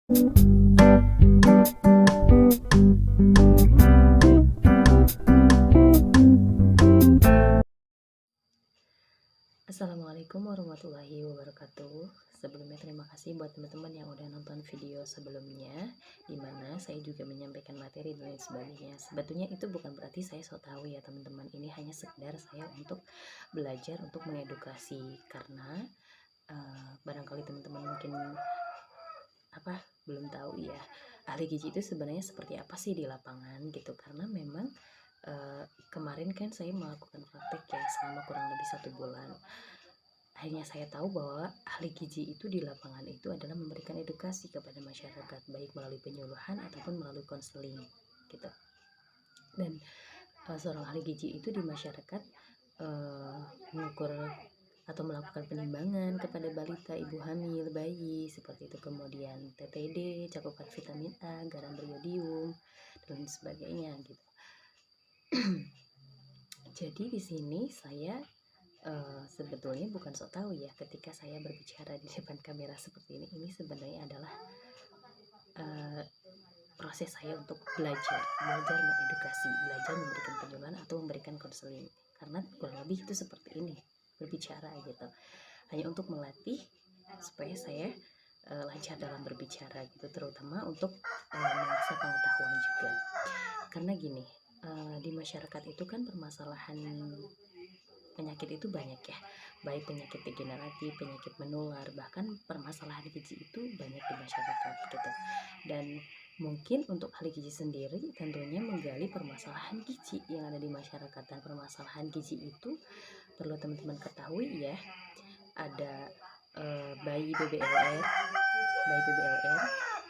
Assalamualaikum warahmatullahi wabarakatuh. Sebelumnya terima kasih buat teman-teman yang udah nonton video sebelumnya, dimana saya juga menyampaikan materi dan lain sebagainya. Sebetulnya itu bukan berarti saya so tahu ya teman-teman. Ini hanya sekedar saya untuk belajar, untuk mengedukasi. Karena barangkali teman-teman mungkin belum tahu ya, ahli gizi itu sebenarnya seperti apa sih di lapangan gitu. Karena memang kemarin kan saya melakukan praktek ya selama kurang lebih 1 bulan. Akhirnya saya tahu bahwa ahli gizi itu di lapangan itu adalah memberikan edukasi kepada masyarakat, baik melalui penyuluhan ataupun melalui konseling gitu. Dan seorang ahli gizi itu di masyarakat mengukur atau melakukan penimbangan kepada balita, ibu hamil, bayi seperti itu, kemudian TTD, cakupan vitamin A, garam beriodium dan sebagainya gitu. Jadi di sini saya sebetulnya bukan sok tahu ya ketika saya berbicara di depan kamera seperti ini sebenarnya adalah proses saya untuk belajar mengedukasi, belajar memberikan penyuluhan atau memberikan konseling. Karena kurang lebih itu seperti ini, berbicara gitu, hanya untuk melatih supaya saya lancar dalam berbicara gitu, terutama untuk mengasah pengetahuan juga. Karena gini, di masyarakat itu kan permasalahan penyakit itu banyak ya, baik penyakit degeneratif, penyakit menular, bahkan permasalahan gizi itu banyak di masyarakat gitu. Dan mungkin untuk ahli gizi sendiri tentunya menggali permasalahan gizi yang ada di masyarakat. Dan permasalahan gizi itu perlu teman-teman ketahui ya, ada bayi BBLR,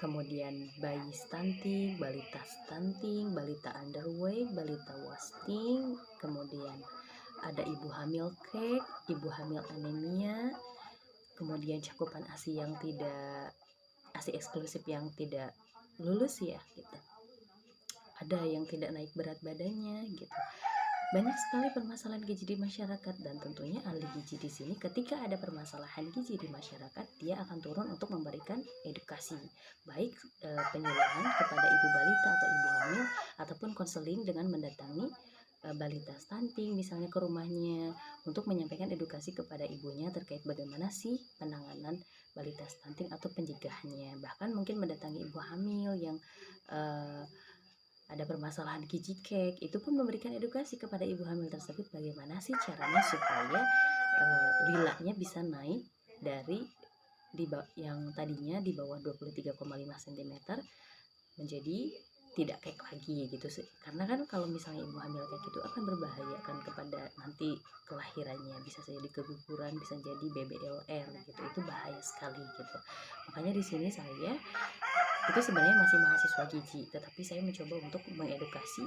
kemudian bayi stunting, balita stunting, balita underweight, balita wasting, kemudian ada ibu hamil cake, ibu hamil anemia, kemudian cakupan ASI yang tidak, ASI eksklusif yang tidak lulus ya gitu. Ada yang tidak naik berat badannya gitu. Banyak sekali permasalahan gizi di masyarakat, dan tentunya ahli gizi di sini ketika ada permasalahan gizi di masyarakat, dia akan turun untuk memberikan edukasi, baik penyuluhan kepada ibu balita atau ibu hamil ataupun konseling dengan mendatangi balita stunting misalnya ke rumahnya untuk menyampaikan edukasi kepada ibunya terkait bagaimana sih penanganan balita stunting atau pencegahannya. Bahkan mungkin mendatangi ibu hamil yang ada permasalahan gizi cake, itu pun memberikan edukasi kepada ibu hamil tersebut bagaimana sih caranya supaya lilanya bisa naik dari yang tadinya di bawah 23,5 cm menjadi tidak cake lagi gitu sih. Karena kan kalau misalnya ibu hamil kayak gitu akan berbahaya kan kepada nanti kelahirannya, bisa jadi keguguran, bisa jadi BBLR gitu, itu bahaya sekali gitu. Makanya di sini saya itu sebenarnya masih mahasiswa gizi, tetapi saya mencoba untuk mengedukasi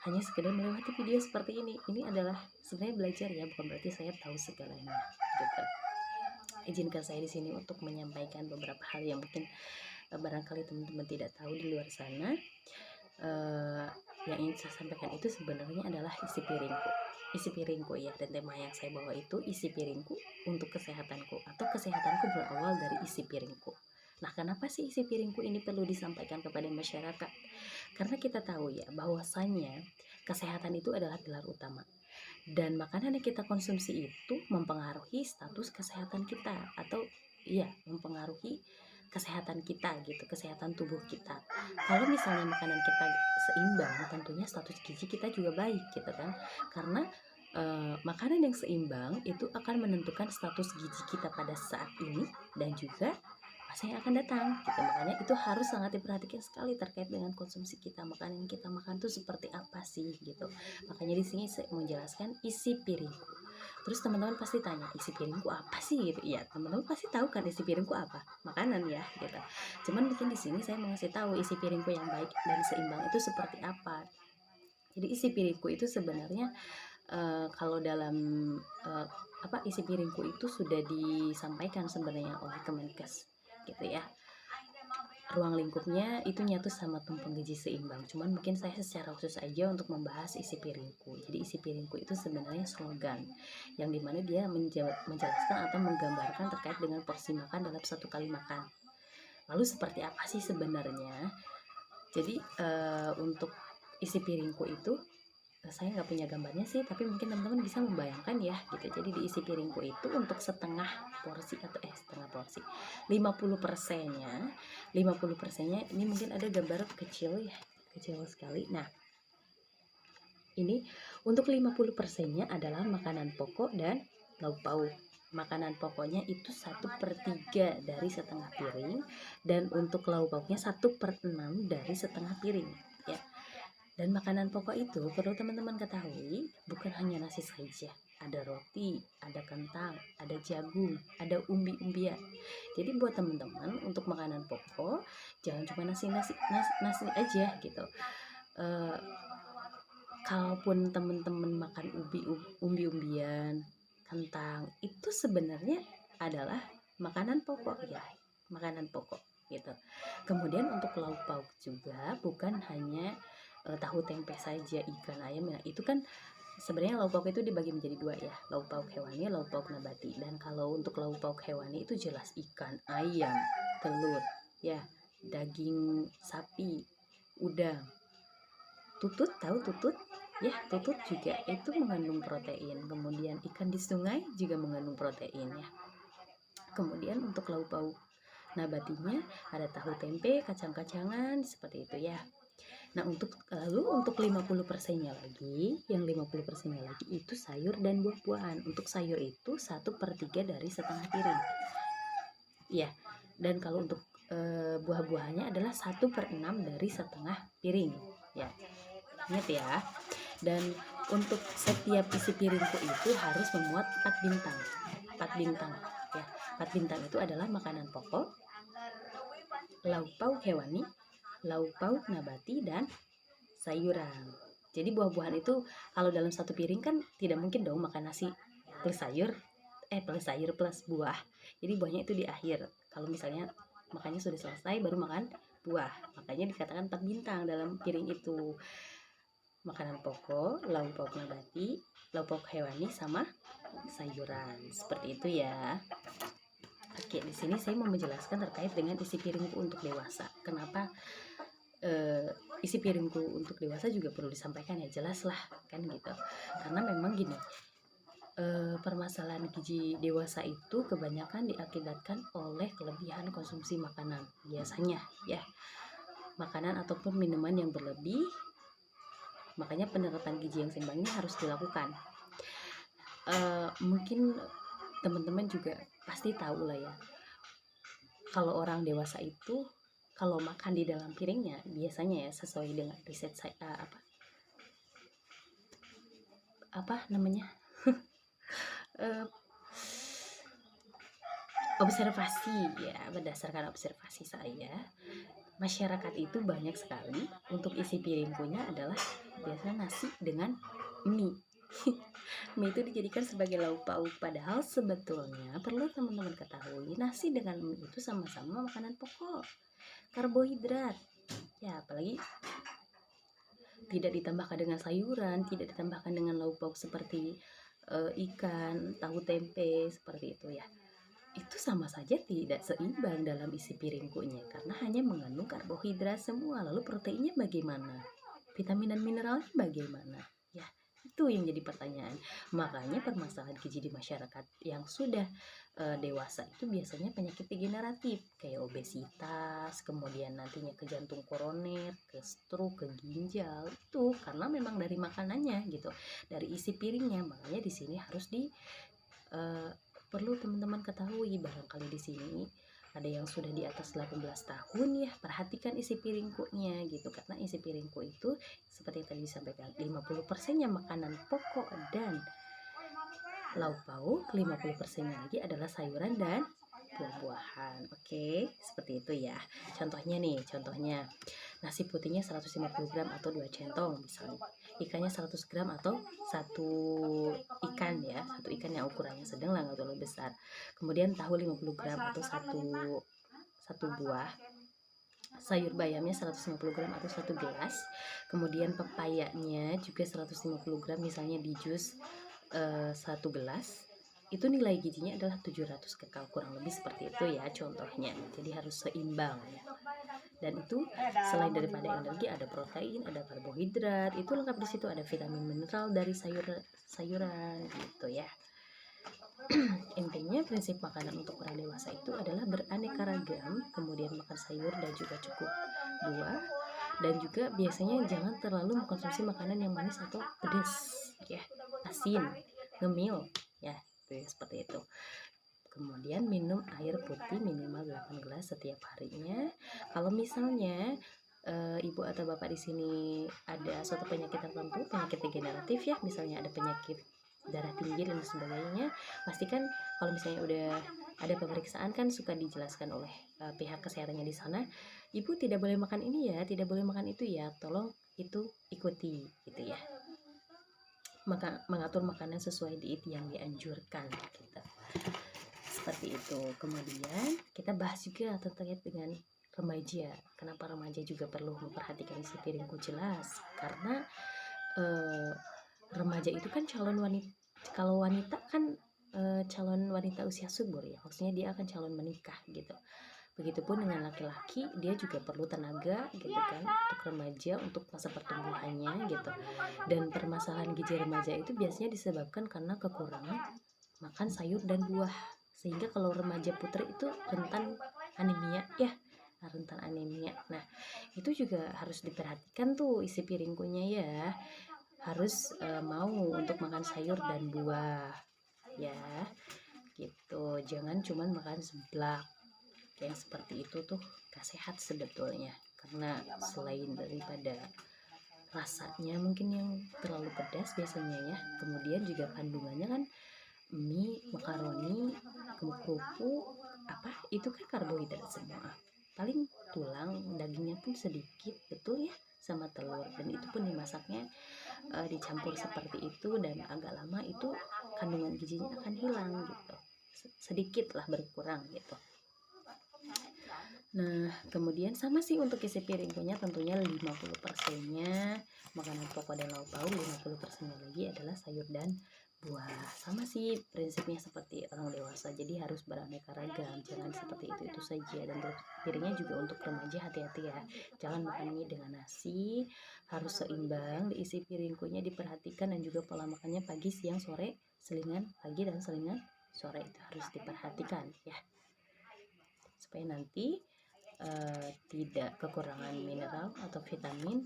hanya sekedar melewati video seperti ini. Ini adalah sebenarnya belajar ya, bukan berarti saya tahu segalanya gitu. Izinkan saya di sini untuk menyampaikan beberapa hal yang mungkin barangkali teman-teman tidak tahu di luar sana. Yang ingin saya sampaikan itu sebenarnya adalah isi piringku ya, dan tema yang saya bawa itu isi piringku untuk kesehatanku, atau kesehatanku berawal dari isi piringku. Nah, kenapa sih isi piringku ini perlu disampaikan kepada masyarakat? Karena kita tahu ya bahwasanya kesehatan itu adalah pilar utama, dan makanan yang kita konsumsi itu mempengaruhi status kesehatan kita, atau mempengaruhi kesehatan kita gitu, kesehatan tubuh kita. Kalau misalnya makanan kita seimbang, tentunya status gizi kita juga baik gitu kan. Karena makanan yang seimbang itu akan menentukan status gizi kita pada saat ini dan juga masa yang akan datang gitu. Makanya itu harus sangat diperhatikan sekali terkait dengan konsumsi kita. Makanan yang kita makan tuh seperti apa sih gitu. Makanya di sini saya menjelaskan isi piringku. Terus teman-teman pasti tanya, isi piringku apa sih gitu. Ya, teman-teman pasti tahu kan isi piringku apa? Makanan ya gitu. Cuman mungkin di sini saya mau ngasih tahu isi piringku yang baik dan seimbang itu seperti apa. Jadi isi piringku itu sebenarnya kalau dalam isi piringku itu sudah disampaikan sebenarnya oleh Kemenkes gitu ya. Ruang lingkupnya itu nyatu sama tumpeng gizi seimbang. Cuman mungkin saya secara khusus aja untuk membahas isi piringku. Jadi isi piringku itu sebenarnya slogan yang dimana dia menjelaskan atau menggambarkan terkait dengan porsi makan dalam satu kali makan. Lalu seperti apa sih sebenarnya? Jadi untuk isi piringku itu saya nggak punya gambarnya sih, tapi mungkin teman-teman bisa membayangkan ya gitu. Jadi di isi piringku itu untuk setengah porsi atau setengah porsi, 50%-nya 50%-nya ini mungkin ada gambar kecil ya, kecil sekali. Nah, ini untuk 50%-nya adalah makanan pokok dan lauk pauk. Makanan pokoknya itu 1/3 dari setengah piring, dan untuk lauk pauknya 1/6 dari setengah piring ya. Dan makanan pokok itu perlu teman-teman ketahui, bukan hanya nasi saja. Ada roti, ada kentang, ada jagung, ada umbi-umbian. Jadi buat teman-teman untuk makanan pokok jangan cuma nasi aja gitu. Kalaupun teman-teman makan umbi-umbian, kentang, itu sebenarnya adalah makanan pokok ya, makanan pokok gitu. Kemudian untuk lauk pauk juga bukan hanya tahu tempe saja, ikan, ayam ya. Itu kan sebenarnya lauk pauk itu dibagi menjadi dua ya, lauk pauk hewani, lauk pauk nabati. Dan kalau untuk lauk pauk hewani itu jelas ikan, ayam, telur ya, daging sapi, udang, tutut, tahu tutut ya, tutut juga itu mengandung protein. Kemudian ikan di sungai juga mengandung protein ya. Kemudian untuk lauk pauk nabatinya ada tahu tempe, kacang-kacangan seperti itu ya. Nah, untuk 50%-nya lagi, yang 50%-nya lagi itu sayur dan buah-buahan. Untuk sayur itu 1/3 dari setengah piring. Ya. Dan kalau untuk buah-buahannya adalah 1/6 dari setengah piring ya. Ingat ya. Dan untuk setiap isi piringku itu harus memuat 4 bintang. 4 bintang ya. 4 bintang itu adalah makanan pokok, lauk pauk hewani, lauk pauk nabati, dan sayuran. Jadi buah-buahan itu kalau dalam satu piring kan tidak mungkin dong makan nasi plus sayur, plus sayur plus buah. Jadi buahnya itu di akhir. Kalau misalnya makannya sudah selesai baru makan buah. Makanya dikatakan 4 bintang dalam piring itu. Makanan pokok, lauk pauk nabati, lauk pauk hewani, sama sayuran. Seperti itu ya. Oke, di sini saya mau menjelaskan terkait dengan isi piringku untuk dewasa. Kenapa isi piringku untuk dewasa juga perlu disampaikan ya, jelas lah kan gitu. Karena memang gini, permasalahan gizi dewasa itu kebanyakan diakibatkan oleh kelebihan konsumsi makanan biasanya ya, makanan ataupun minuman yang berlebih. Makanya penerapan gizi yang seimbang ini harus dilakukan. Mungkin teman-teman juga pasti tahu lah ya, kalau orang dewasa itu kalau makan di dalam piringnya biasanya ya, sesuai dengan riset saya apa namanya observasi ya, berdasarkan observasi saya, masyarakat itu banyak sekali untuk isi piringnya adalah biasanya nasi dengan mie. Mie itu dijadikan sebagai lauk pauk, padahal sebetulnya perlu teman-teman ketahui, nasi dengan mie itu sama-sama makanan pokok, karbohidrat ya, apalagi tidak ditambahkan dengan sayuran, tidak ditambahkan dengan lauk pauk seperti ikan, tahu tempe seperti itu ya. Itu sama saja tidak seimbang dalam isi piringkunya karena hanya mengandung karbohidrat semua. Lalu proteinnya bagaimana? Vitamin dan mineralnya bagaimana? Ya, itu yang jadi pertanyaan. Makanya permasalahan gizi di masyarakat yang sudah dewasa itu biasanya penyakit degeneratif kayak obesitas, kemudian nantinya ke jantung koroner, ke stroke, ke ginjal, itu karena memang dari makanannya gitu, dari isi piringnya. Makanya di sini harus perlu teman-teman ketahui, barangkali di sini ada yang sudah di atas 18 tahun ya, perhatikan isi piringkunya gitu, karena isi piringku itu seperti yang tadi disampaikan, 50%-nya makanan pokok dan lauk pauk, 50%-nya lagi adalah sayuran dan buah-buahan. Oke, seperti itu ya. Contohnya nih, nasi putihnya 150 gram atau 2 centong misalnya. Ikannya 100 gram atau satu ikan ya, satu ikan yang ukurannya sedang lah, nggak terlalu besar. Kemudian tahu 50 gram atau satu buah. Sayur bayamnya 150 gram atau 1 gelas. Kemudian pepayanya juga 150 gram misalnya di jus 1 gelas. itu nilai gizinya adalah 700 kekal, kurang lebih seperti itu ya contohnya. Jadi harus seimbang ya. Dan itu selain daripada energi ada protein, ada karbohidrat, itu lengkap di situ, ada vitamin mineral dari sayuran gitu ya. Intinya prinsip makanan untuk orang dewasa itu adalah beraneka ragam, kemudian makan sayur dan juga cukup buah, dan juga biasanya jangan terlalu mengkonsumsi makanan yang manis atau pedas ya, asin, ngemil ya, seperti itu. Kemudian minum air putih minimal 8 gelas setiap harinya. Kalau misalnya ibu atau bapak di sini ada suatu penyakit tertentu, penyakit degeneratif ya, misalnya ada penyakit darah tinggi dan sebagainya, pastikan kalau misalnya udah ada pemeriksaan kan suka dijelaskan oleh pihak kesehatannya di sana, ibu tidak boleh makan ini ya, tidak boleh makan itu ya, tolong itu ikuti gitu ya. Maka mengatur makanan sesuai diet yang dianjurkan gitu. Seperti itu. Kemudian kita bahas juga terkait dengan remaja. Kenapa remaja juga perlu memperhatikan isi piringku? Jelas karena remaja itu kan calon wanita. Kalau wanita kan calon wanita usia subur ya, maksudnya dia akan calon menikah gitu. Begitupun dengan laki-laki, dia juga perlu tenaga gitu kan untuk remaja, untuk masa pertumbuhannya gitu. Dan permasalahan gizi remaja itu biasanya disebabkan karena kekurangan makan sayur dan buah, sehingga kalau remaja putri itu rentan anemia ya, rentan anemia. Nah itu juga harus diperhatikan tuh isi piringkunya ya, harus mau untuk makan sayur dan buah ya gitu, jangan cuman makan seblak yang seperti itu tuh gak sehat sebetulnya, karena selain daripada rasanya mungkin yang terlalu pedas biasanya ya, kemudian juga kandungannya kan mie, makaroni, kerupuk, apa itu kan karbohidrat semua. Paling tulang, dagingnya pun sedikit, betul ya, sama telur. Dan itu pun dimasaknya dicampur seperti itu, dan agak lama itu kandungan gizinya akan hilang gitu. Sedikit lah berkurang gitu. Nah, kemudian sama sih untuk isi piringnya, tentunya 50%-nya makanan pokok dan lauk pauk, 50%-nya lagi adalah sayur dan buah. Sama sih prinsipnya seperti orang dewasa, jadi harus beraneka ragam, jangan seperti itu saja. Dan piringnya juga untuk remaja hati-hati ya, jangan makan mie dengan nasi, harus seimbang diisi piringnya, diperhatikan. Dan juga pola makannya pagi, siang, sore, selingan pagi dan selingan sore itu harus diperhatikan ya, supaya nanti tidak kekurangan mineral atau vitamin,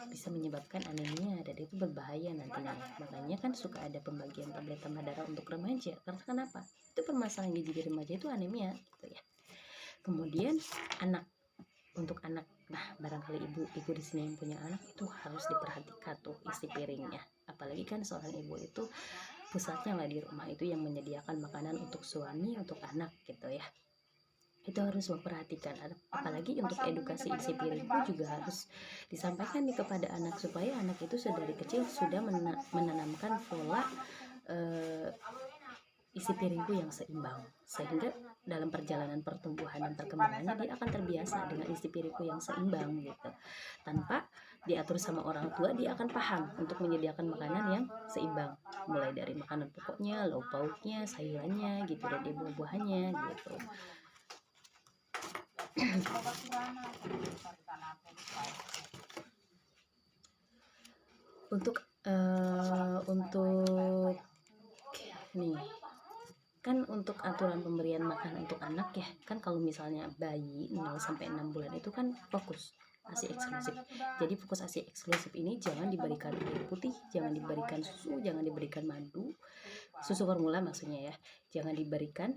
bisa menyebabkan anemia, dan itu berbahaya nantinya. Makanya kan suka ada pembagian tablet tambah darah untuk remaja. Karena kenapa? Itu permasalahan gizi di remaja itu anemia gitu ya. Kemudian anak, untuk anak, nah barangkali ibu di sini yang punya anak itu harus diperhatikan tuh isi piringnya. Apalagi kan seorang ibu itu pusatnya lah di rumah, itu yang menyediakan makanan untuk suami, untuk anak gitu ya. Itu harus memperhatikan. Apalagi untuk edukasi isi piringku juga harus disampaikan nih kepada anak, supaya anak itu sedari kecil sudah menanamkan pola isi piringku yang seimbang, sehingga dalam perjalanan pertumbuhan dan perkembangannya dia akan terbiasa dengan isi piringku yang seimbang gitu. Tanpa diatur sama orang tua, dia akan paham untuk menyediakan makanan yang seimbang, mulai dari makanan pokoknya, lauk pauknya, sayurannya gitu, dan buah-buahannya gitu. Untuk nih kan, untuk aturan pemberian makan untuk anak ya kan, kalau misalnya bayi 0 sampai 6 bulan itu kan fokus ASI eksklusif. Jadi fokus ASI eksklusif ini jangan diberikan air putih, jangan diberikan susu, jangan diberikan madu, susu formula maksudnya ya, jangan diberikan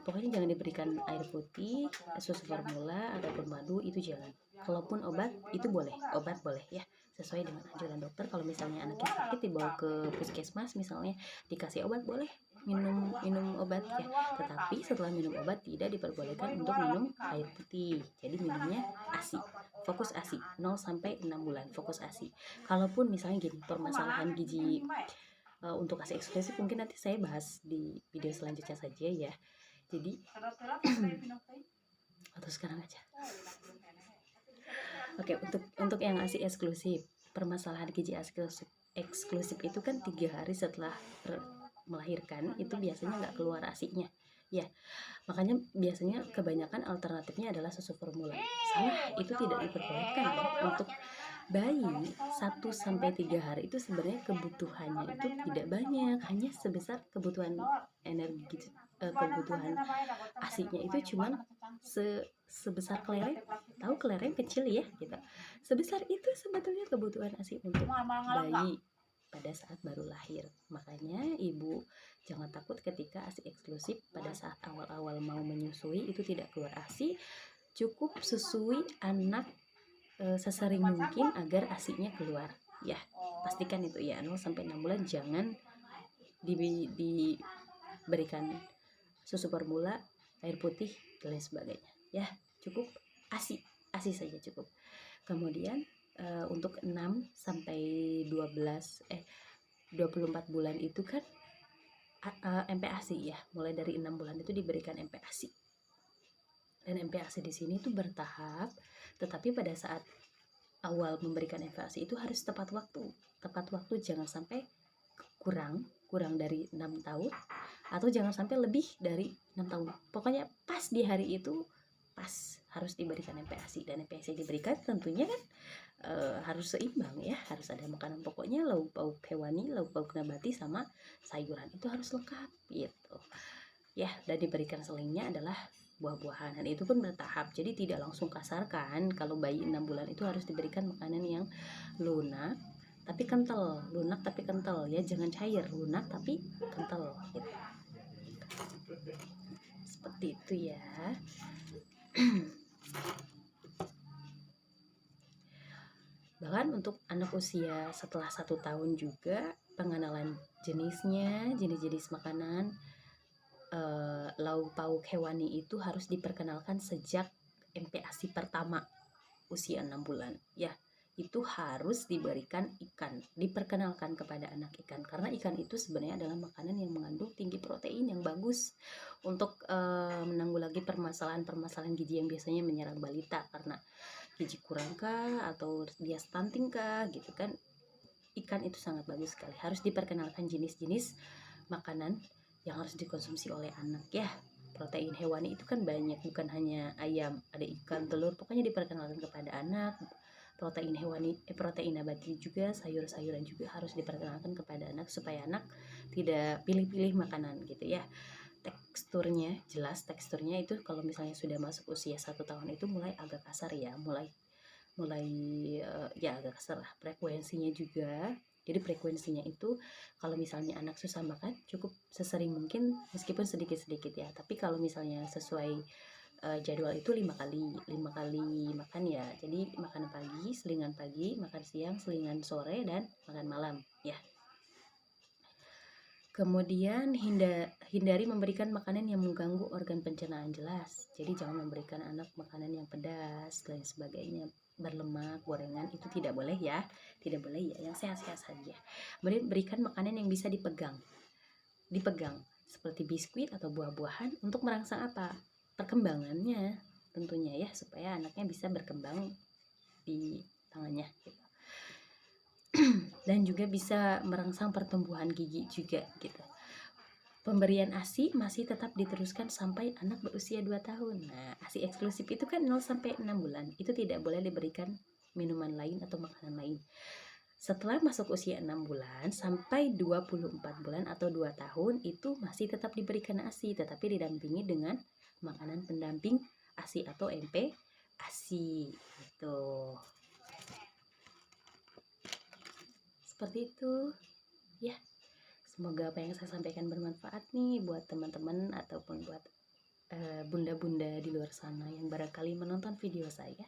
pokoknya jangan diberikan air putih, susu formula ataupun madu, itu jangan. Kalaupun obat itu boleh, obat boleh ya, sesuai dengan anjuran dokter. Kalau misalnya anaknya sakit dibawa ke puskesmas misalnya, dikasih obat boleh, minum obat ya, tetapi setelah minum obat tidak diperbolehkan untuk minum air putih. Jadi minumnya ASI, fokus ASI 0 sampai 6 bulan, fokus ASI. Kalaupun misalnya gini, permasalahan gizi untuk ASI eksklusif mungkin nanti saya bahas di video selanjutnya saja ya. Jadi atau sekarang aja. Oke, untuk yang ASI eksklusif, permasalahan gizi eksklusif itu kan 3 hari setelah melahirkan itu biasanya nggak keluar ASI-nya ya. Makanya biasanya kebanyakan alternatifnya adalah susu formula. Salah, itu tidak diperbolehkan ya. Untuk bayi 1 sampai 3 hari itu sebenarnya kebutuhannya itu tidak banyak, hanya sebesar kebutuhan energi, kebutuhan ASI-nya itu cuman sebesar kelereng. Tahu kelereng kecil ya gitu. Sebesar itu sebetulnya kebutuhan ASI untuk bayi pada saat baru lahir. Makanya ibu jangan takut ketika ASI eksklusif pada saat awal-awal mau menyusui itu tidak keluar ASI. Cukup susui anak sesering mungkin agar ASI-nya keluar ya. Pastikan itu ya, 0 sampai 6 bulan jangan diberikan susu formula, air putih dan lain sebagainya ya. Cukup ASI saja cukup. Kemudian untuk 6 sampai 24 bulan itu kan MPASI ya. Mulai dari 6 bulan itu diberikan MPASI. Dan MPASI di sini tuh bertahap, tetapi pada saat awal memberikan MPASI itu harus tepat waktu. Tepat waktu, jangan sampai kurang dari 6 tahun atau jangan sampai lebih dari 6 tahun. Pokoknya pas di hari itu pas harus diberikan MPASI, dan MPASI diberikan tentunya kan harus seimbang ya, harus ada makanan pokoknya, lauk pauk hewani, lauk pauk nabati sama sayuran itu harus lengkap gitu ya. Dan diberikan selingnya adalah buah-buahan, dan itu pun bertahap, jadi tidak langsung kasar kan. Kalau bayi 6 bulan itu harus diberikan makanan yang lunak tapi kental, lunak tapi kental ya, jangan cair, lunak tapi kental gitu. Seperti itu ya. Bahkan untuk anak usia setelah 1 tahun juga pengenalan jenisnya, jenis-jenis makanan, lauk pauk hewani itu harus diperkenalkan sejak MPASI pertama usia 6 bulan ya. Itu harus diberikan ikan, diperkenalkan kepada anak ikan, karena ikan itu sebenarnya adalah makanan yang mengandung tinggi protein yang bagus untuk menanggulangi permasalahan gizi yang biasanya menyerang balita karena gizi kurang kah atau dia stunting kah gitu kan. Ikan itu sangat bagus sekali, harus diperkenalkan jenis-jenis makanan yang harus dikonsumsi oleh anak ya. Protein hewani itu kan banyak, bukan hanya ayam, ada ikan, telur, pokoknya diperkenalkan kepada anak. Protein hewani, protein nabati juga, sayur-sayuran juga harus diperkenalkan kepada anak supaya anak tidak pilih-pilih makanan gitu ya. Teksturnya jelas, teksturnya itu kalau misalnya sudah masuk usia 1 tahun itu mulai agak kasar ya, mulai ya agak kasar lah. Frekuensinya juga, jadi frekuensinya itu kalau misalnya anak susah makan cukup sesering mungkin meskipun sedikit-sedikit ya. Tapi kalau misalnya sesuai jadwal itu 5 kali makan ya. Jadi makan pagi, selingan pagi, makan siang, selingan sore, dan makan malam ya. Kemudian hindari memberikan makanan yang mengganggu organ pencernaan, jelas. Jadi jangan memberikan anak makanan yang pedas dan sebagainya, berlemak, gorengan, itu tidak boleh ya. Tidak boleh ya, yang sehat-sehat saja. Kemudian berikan makanan yang bisa dipegang seperti biskuit atau buah-buahan untuk merangsang apa? Perkembangannya tentunya ya, supaya anaknya bisa berkembang di tangannya gitu. Dan juga bisa merangsang pertumbuhan gigi juga gitu. Pemberian ASI masih tetap diteruskan sampai anak berusia 2 tahun. Nah, ASI eksklusif itu kan 0 sampai 6 bulan. Itu tidak boleh diberikan minuman lain atau makanan lain. Setelah masuk usia 6 bulan sampai 24 bulan atau 2 tahun itu masih tetap diberikan ASI, tetapi didampingi dengan makanan pendamping ASI atau MPASI gitu. Seperti itu ya. Semoga apa yang saya sampaikan bermanfaat nih buat teman-teman ataupun buat bunda-bunda di luar sana yang barangkali menonton video saya.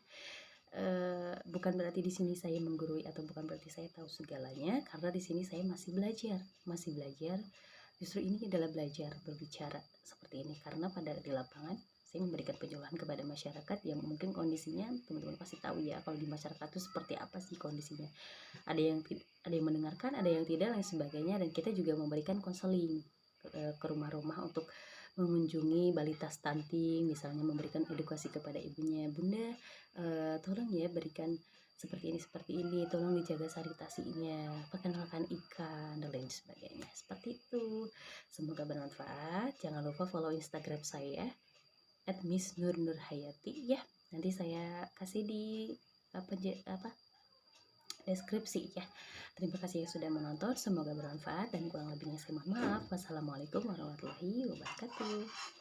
Bukan berarti di sini saya menggurui atau bukan berarti saya tahu segalanya, karena di sini saya masih belajar. Justru ini adalah belajar berbicara seperti ini, karena pada di lapangan saya memberikan penjelasan kepada masyarakat yang mungkin kondisinya teman-teman pasti tahu ya, kalau di masyarakat itu seperti apa sih kondisinya. Ada yang mendengarkan, ada yang tidak, lain sebagainya. Dan kita juga memberikan konseling ke rumah-rumah untuk mengunjungi balita stunting, misalnya memberikan edukasi kepada ibunya, bunda tolong ya berikan seperti ini, tolong dijaga sanitasinya, perkenalkan ikan dan lain sebagainya. seperti itu. Semoga bermanfaat. Jangan lupa follow Instagram saya @miss_nur_nur_hayati ya. Nanti saya kasih di deskripsi ya. Terima kasih yang sudah menonton. Semoga bermanfaat dan kurang lebihnya saya mohon maaf. Wassalamualaikum warahmatullahi wabarakatuh.